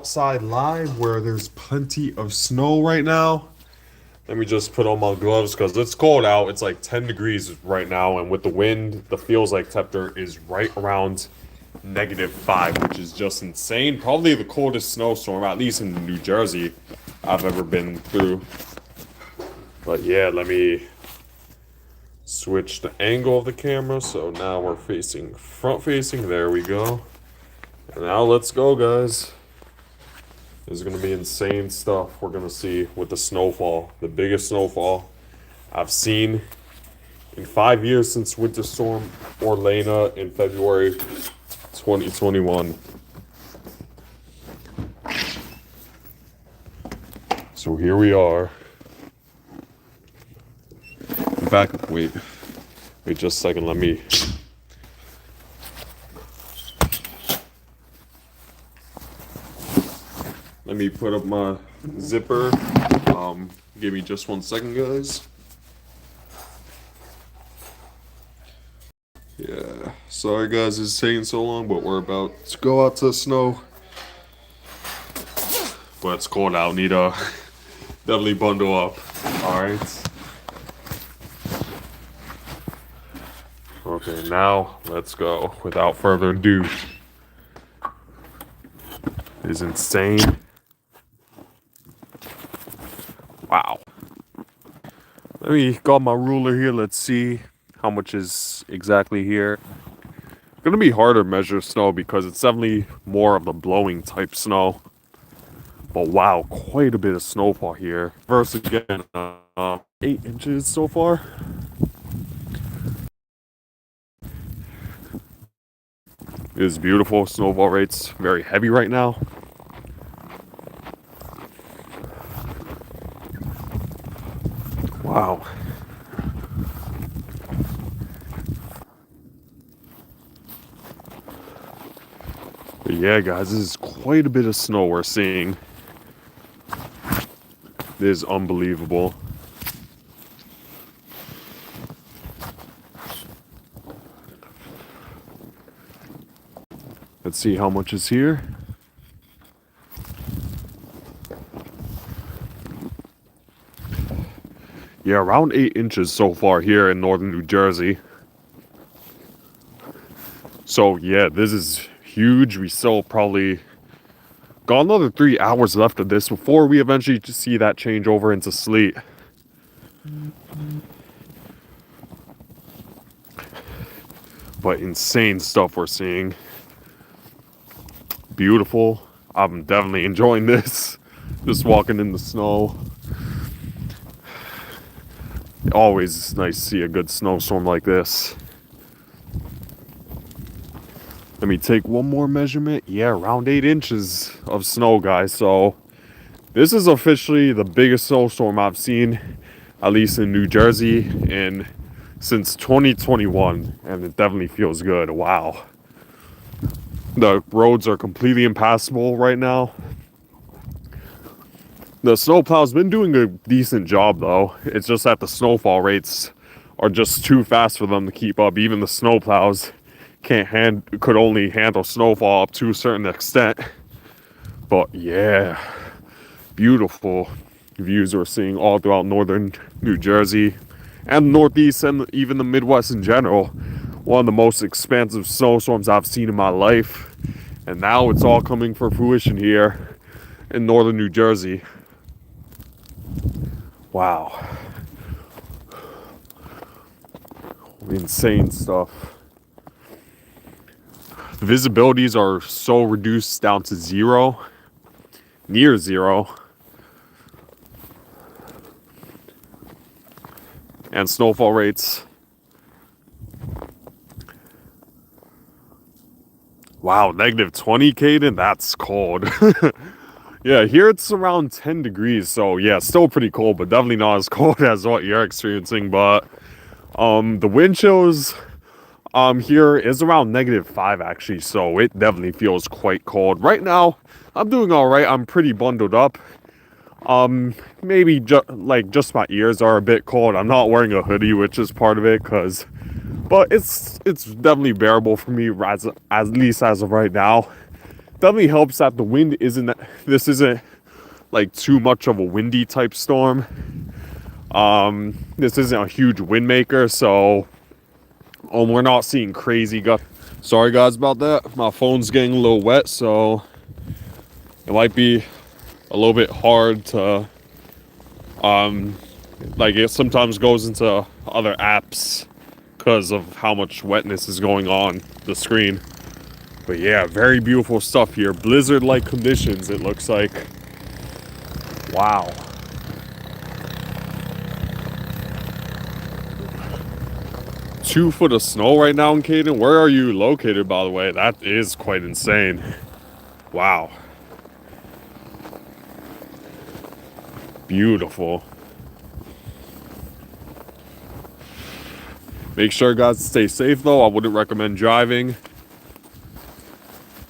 Outside live where there's plenty of snow right now. Let me just put on my gloves because it's cold out. It's like 10 degrees right now, and with the wind, the feels like temperature is right around -5, which is just insane. Probably the coldest snowstorm, at least in New Jersey, I've ever been through. But yeah, let me switch the angle of the camera so now we're facing front facing. There we go. And now let's go, guys. This is going to be insane stuff we're going to see with the snowfall. The biggest snowfall I've seen in 5 years since Winter Storm Orlena in February 2021. So here we are. In fact, wait just a second. Let me put up my zipper. Give me just 1 second, guys. Yeah, sorry guys, it's taking so long, but we're about to go out to the snow. But it's cold out. Need to definitely bundle up. All right. Okay, now let's go. Without further ado, it is insane. Wow. Let me got my ruler here. Let's see how much is exactly here. It's gonna be harder to measure snow because it's definitely more of the blowing type snow. But wow, quite a bit of snowfall here. First again, 8 inches so far. It is beautiful. Snowfall rates very heavy right now. Wow. But yeah, guys, this is quite a bit of snow we're seeing. It is unbelievable. Let's see how much is here. Yeah, around 8 inches so far here in northern New Jersey. So yeah, this is huge. We still probably got another 3 hours left of this before we eventually see that change over into sleet. But insane stuff we're seeing. Beautiful. I'm definitely enjoying this. Just walking in the snow. Always nice to see a good snowstorm like this. Let me take one more measurement. Yeah, around 8 inches of snow, guys. So this is officially the biggest snowstorm I've seen, at least in New Jersey, since 2021. And it definitely feels good. Wow. The roads are completely impassable right now. The snowplow's been doing a decent job, though. It's just that the snowfall rates are just too fast for them to keep up. Even the snowplows could only handle snowfall up to a certain extent. But yeah, beautiful views we're seeing all throughout northern New Jersey and Northeast and even the Midwest in general. One of the most expansive snowstorms I've seen in my life. And now it's all coming for fruition here in northern New Jersey. Wow. Insane stuff. The visibilities are so reduced down to zero, near zero. And snowfall rates. Wow, -20, Caden? That's cold. Yeah, here it's around 10 degrees, so yeah, still pretty cold, but definitely not as cold as what you're experiencing. But the wind chills here is around -5 actually, so it definitely feels quite cold. Right now, I'm doing all right. I'm pretty bundled up. Maybe just my ears are a bit cold. I'm not wearing a hoodie, which is part of it, but it's definitely bearable for me, at least as of right now. definitely helps that the wind isn't, this isn't like too much of a windy type storm. This isn't a huge wind maker, so we're not seeing crazy gusts. Sorry guys about that. My phone's getting a little wet, so it might be a little bit hard to like it sometimes goes into other apps because of how much wetness is going on the screen. But yeah, very beautiful stuff here. Blizzard-like conditions, it looks like. Wow. Two foot of snow right now in Caden. Where are you located, by the way? That is quite insane. Wow. Beautiful. Make sure guys to stay safe though. I wouldn't recommend driving.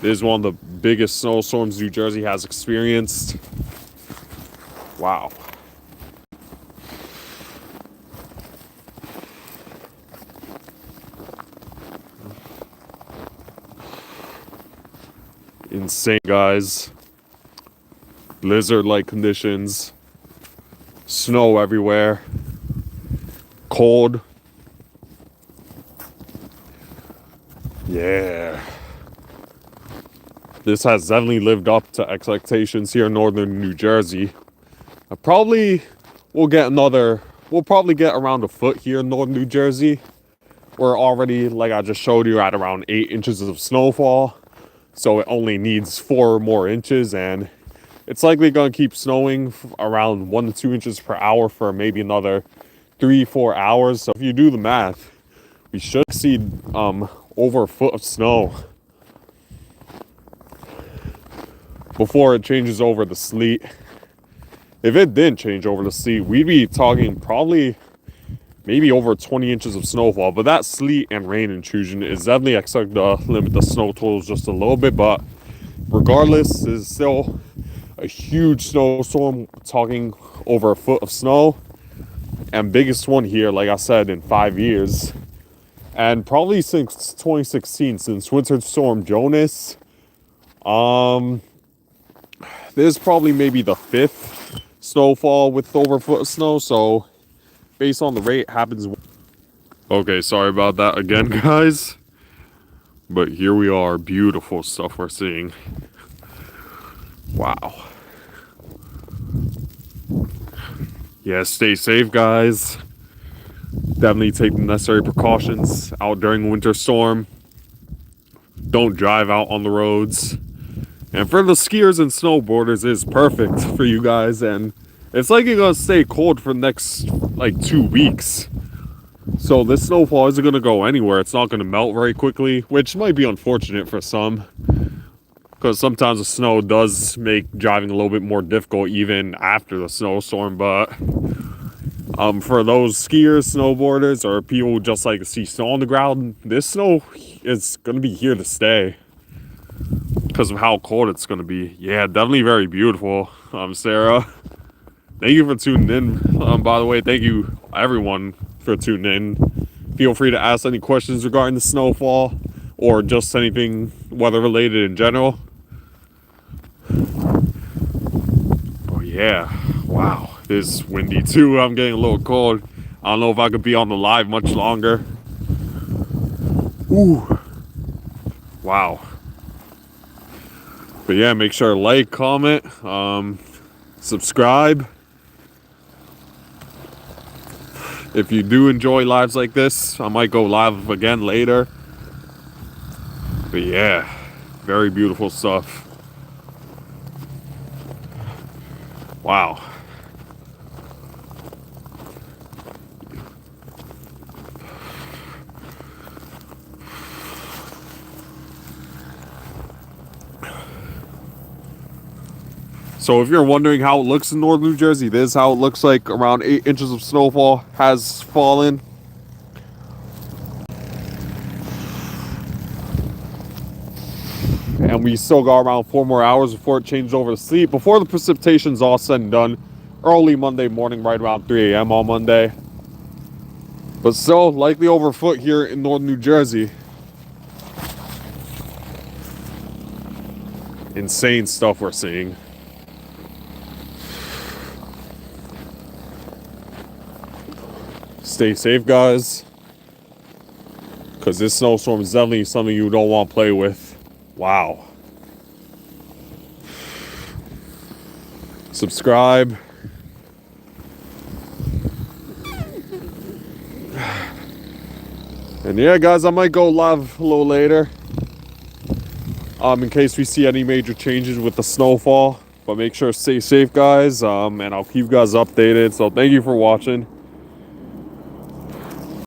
This is one of the biggest snowstorms New Jersey has experienced. Wow. Insane, guys. Blizzard-like conditions. Snow everywhere. Cold. Yeah. This has definitely lived up to expectations here in northern New Jersey. We'll probably get around a foot here in northern New Jersey. We're already, like I just showed you, at around 8 inches of snowfall. So it only needs 4 more inches, and it's likely going to keep snowing around 1 to 2 inches per hour for maybe another 3-4 hours. So if you do the math, we should see over a foot of snow before it changes over the sleet. If it didn't change over the sleet, we'd be talking probably maybe over 20 inches of snowfall. But that sleet and rain intrusion is definitely expected to limit the snow totals just a little bit. But regardless, it's still a huge snowstorm, talking over a foot of snow. And biggest one here, like I said, in 5 years. And probably since 2016, since Winter Storm Jonas. This is probably maybe the 5th snowfall with over a foot of snow. So based on the rate, it happens. Okay, sorry about that again, guys. But here we are. Beautiful stuff we're seeing. Wow. Yeah, stay safe, guys. Definitely take the necessary precautions out during a winter storm. Don't drive out on the roads. And for the skiers and snowboarders, it's perfect for you guys. And it's like you're gonna stay cold for the next like 2 weeks. So this snowfall isn't gonna go anywhere. It's not gonna melt very quickly, which might be unfortunate for some, because sometimes the snow does make driving a little bit more difficult even after the snowstorm. But for those skiers, snowboarders, or people who just like to see snow on the ground, this snow is gonna be here to stay because of how cold it's gonna be. Yeah, definitely very beautiful. Sarah, thank you for tuning in. By the way, thank you everyone for tuning in. Feel free to ask any questions regarding the snowfall or just anything weather related in general. Oh yeah, wow. It's windy too. I'm getting a little cold. I don't know if I could be on the live much longer. Ooh. Wow. But yeah, make sure to like, comment, subscribe. If you do enjoy lives like this, I might go live again later. But yeah, very beautiful stuff. Wow. So if you're wondering how it looks in northern New Jersey, this is how it looks like. Around 8 inches of snowfall has fallen. And we still got around 4 more hours before it changes over to sleet. Before the precipitation's all said and done, early Monday morning, right around 3 a.m. on Monday. But still, likely over a foot here in northern New Jersey. insane stuff we're seeing. Stay safe, guys, because this snowstorm is definitely something you don't want to play with. Wow. Subscribe. And yeah, guys, I might go live a little later, in case we see any major changes with the snowfall. But make sure to stay safe, guys, and I'll keep you guys updated. So thank you for watching.